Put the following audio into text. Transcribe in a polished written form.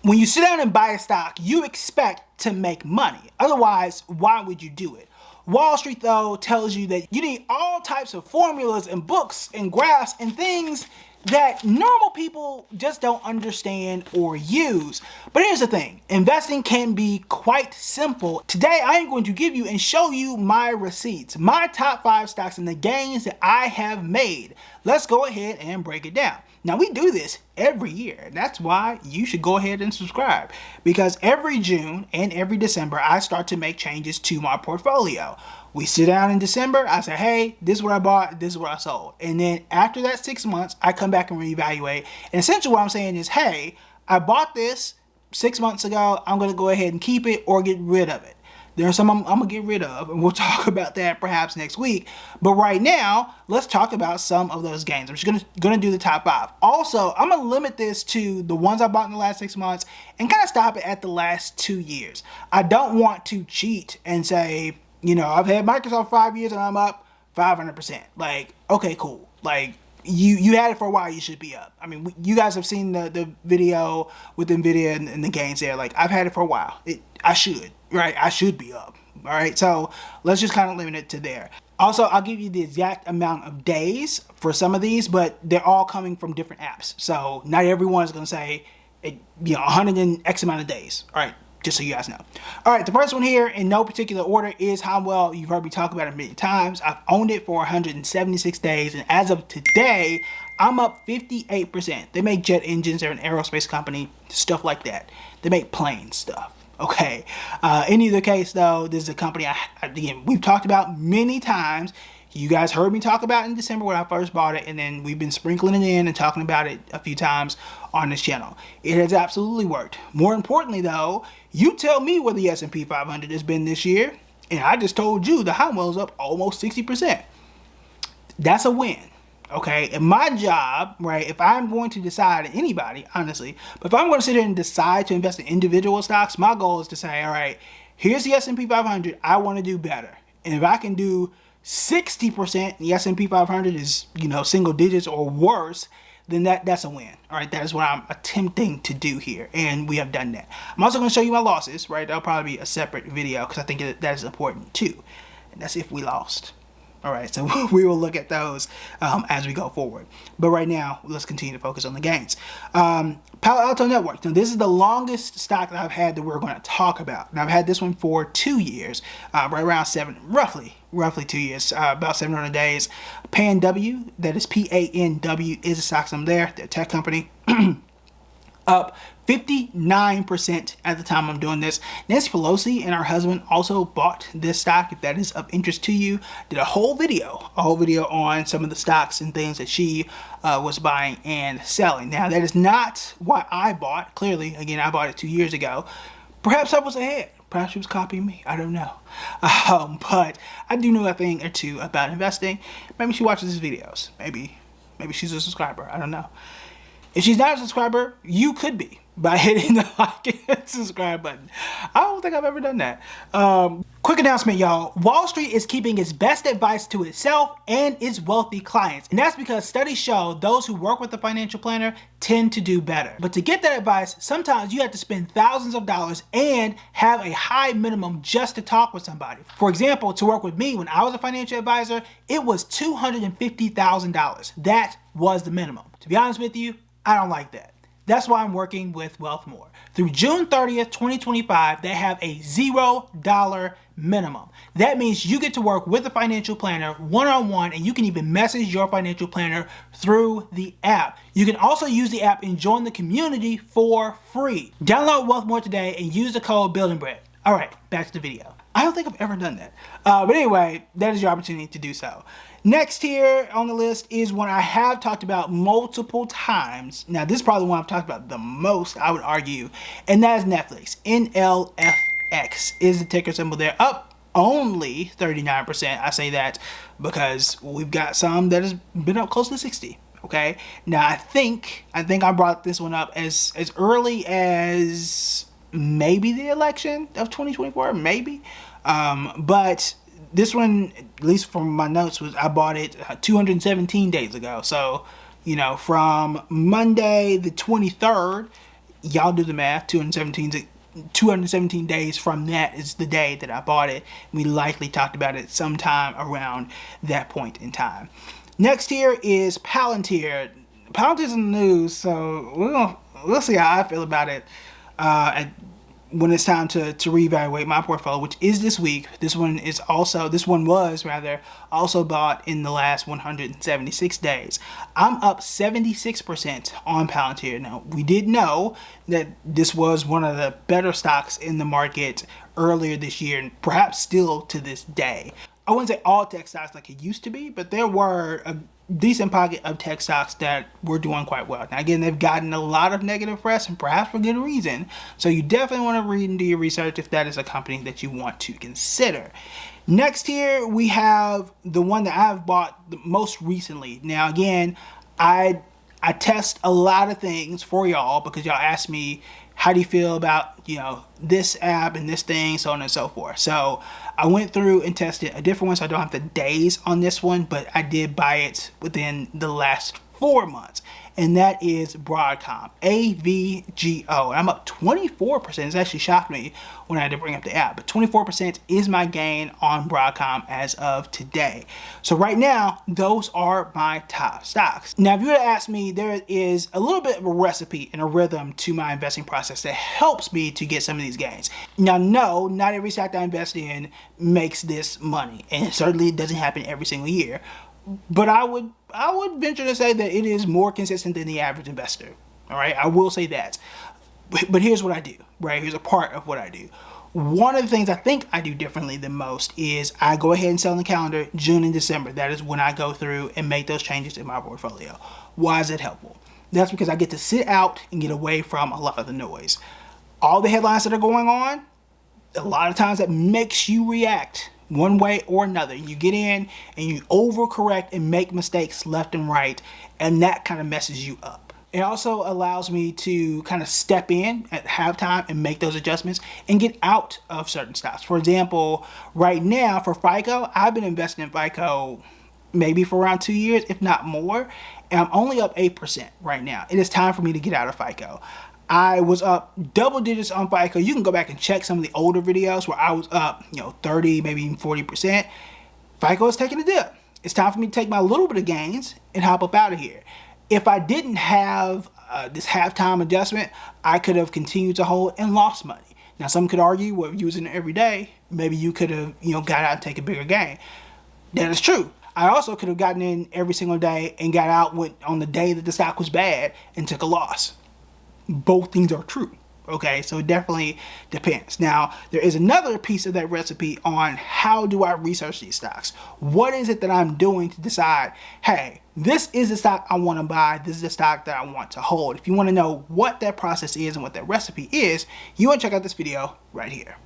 When you sit down and buy a stock, you expect to make money. Otherwise, why would you do it? Wall Street, though, tells you that you need all types of formulas and books and graphs and things that normal people just don't understand or use. But here's the thing, investing can be quite simple. Today, I am going to give you and show you my receipts, my top 5 stocks and the gains that I have made. Let's go ahead and break it down. Now, we do this every year, and that's why you should go ahead and subscribe, because every June and every December, I start to make changes to my portfolio. We sit down in December, I say, hey, this is what I bought, this is what I sold. And then after that 6 months, I come back and reevaluate. And essentially what I'm saying is, hey, I bought this 6 months ago, I'm gonna go ahead and keep it or get rid of it. There are some I'm gonna get rid of, and we'll talk about that perhaps next week. But right now, let's talk about some of those gains. I'm just gonna do the top 5. Also, I'm gonna limit this to the ones I bought in the last 6 months and kind of stop it at the last 2 years. I don't want to cheat and say, you know, I've had Microsoft 5 years and I'm up 500%. Like, okay, cool. Like, you had it for a while, you should be up. I mean, you guys have seen the video with NVIDIA and the gains there. Like, I've had it for a while. I should, right? I should be up. All right, so let's just kind of limit it to there. Also, I'll give you the exact amount of days for some of these, but they're all coming from different apps. So not everyone is going to say, you know, 100 and X amount of days. All right, just so you guys know. All right, the first one here in no particular order is Honeywell. You've heard me talk about it many times. I've owned it for 176 days, and as of today, I'm up 58%. They make jet engines. They're an aerospace company, stuff like that. They make plane stuff. Okay. In either case, though, this is a company again, we've talked about many times. You guys heard me talk about it in December when I first bought it, and then we've been sprinkling it in and talking about it a few times on this channel. It has absolutely worked. More importantly, though, you tell me where the S&P 500 has been this year, and I just told you the Honeywell's up almost 60%. That's a win. Okay, and my job, right, if I'm going to decide, anybody, honestly, but if I'm going to sit here and decide to invest in individual stocks, my goal is to say, all right, here's the S&P 500, I want to do better. And if I can do 60%, the S&P 500 is, you know, single digits or worse, then that's a win. All right, that is what I'm attempting to do here, and we have done that. I'm also going to show you my losses, right? That'll probably be a separate video because I think that is important too, and that's if we lost. All right, so we will look at those as we go forward. But right now, let's continue to focus on the gains. Palo Alto Networks. Now, this is the longest stock that I've had that we're going to talk about. Now, I've had this one for 2 years, right around roughly 2 years, about 700 days. PANW, that is P-A-N-W, is the stock I'm there. They're a tech company. Up 59% at the time I'm doing this. Nancy Pelosi and her husband also bought this stock. If that is of interest to you, did a whole video on some of the stocks and things that she was buying and selling. Now, that is not what I bought. Clearly, again, I bought it 2 years ago. Perhaps I was ahead. Perhaps she was copying me. I don't know. But I do know a thing or two about investing. Maybe she watches these videos. Maybe she's a subscriber. I don't know. If she's not a subscriber, you could be by hitting the like and subscribe button. I don't think I've ever done that. Quick announcement, y'all. Wall Street is keeping its best advice to itself and its wealthy clients. And that's because studies show those who work with a financial planner tend to do better. But to get that advice, sometimes you have to spend thousands of dollars and have a high minimum just to talk with somebody. For example, to work with me when I was a financial advisor, it was $250,000. That was the minimum. To be honest with you, I don't like that. That's why I'm working with Wealthmore. Through June 30th, 2025, they have a $0 minimum. That means you get to work with a financial planner one-on-one, and you can even message your financial planner through the app. You can also use the app and join the community for free. Download Wealthmore today and use the code BuildingBread. All right, back to the video. I don't think I've ever done that. But anyway, that is your opportunity to do so. Next here on the list is one I have talked about multiple times. Now, this is probably the one I've talked about the most, I would argue, and that is Netflix. NLFX is the ticker symbol there. Up only 39%. I say that because we've got some that has been up close to 60. Okay. Now, I think I brought this one up as early as maybe the election of 2024, maybe. But this one, at least from my notes, was I bought it 217 days ago. So, you know, from Monday the 23rd, Y'all do the math. 217 days from that is the day that I bought it. We likely talked about it sometime around that point in time. Next here is Palantir. Palantir's in the news, so we'll see how I feel about it when it's time to reevaluate my portfolio, which is this week. This one was also bought in the last 176 days. I'm up 76% on Palantir. Now, we did know that this was one of the better stocks in the market earlier this year, and perhaps still to this day. I wouldn't say all tech stocks like it used to be, but there were a decent pocket of tech stocks that were doing quite well. Now, again, they've gotten a lot of negative press, and perhaps for good reason. So you definitely want to read and do your research if that is a company that you want to consider. Next here, we have the one that I've bought the most recently. Now, again, I test a lot of things for y'all because y'all ask me, how do you feel about, this app and this thing, so on and so forth. So I went through and tested a different one, so I don't have the days on this one, but I did buy it within the last 4 months, and that is Broadcom, AVGO. And I'm up 24%. It's actually shocked me when I had to bring up the app, but 24% is my gain on Broadcom as of today. So right now, those are my top stocks. Now, if you were to ask me, there is a little bit of a recipe and a rhythm to my investing process that helps me to get some of these gains. Now, no, not every stock that I invest in makes this money, and it certainly doesn't happen every single year. But I would venture to say that it is more consistent than the average investor. All right, I will say that. But here's what I do, right? Here's a part of what I do. One of the things I think I do differently than most is I go ahead and sell on the calendar June and December. That is when I go through and make those changes in my portfolio. Why is it helpful? That's because I get to sit out and get away from a lot of the noise. All the headlines that are going on, a lot of times that makes you react one way or another. You get in and you overcorrect and make mistakes left and right, and that kind of messes you up. It also allows me to kind of step in at halftime and make those adjustments and get out of certain stocks. For example, right now for FICO, I've been investing in FICO maybe for around 2 years, if not more, and I'm only up 8% right now. It is time for me to get out of FICO. I was up double digits on FICO. You can go back and check some of the older videos where I was up, 30, maybe even 40%. FICO is taking a dip. It's time for me to take my little bit of gains and hop up out of here. If I didn't have this halftime adjustment, I could have continued to hold and lost money. Now, some could argue, well, if you was in it every day, maybe you could have, got out and take a bigger gain. That is true. I also could have gotten in every single day and got out on the day that the stock was bad and took a loss. Both things are true. Okay, so it definitely depends. Now, there is another piece of that recipe on how do I research these stocks? What is it that I'm doing to decide, hey, this is the stock I want to buy, this is the stock that I want to hold. If you want to know what that process is and what that recipe is, you want to check out this video right here.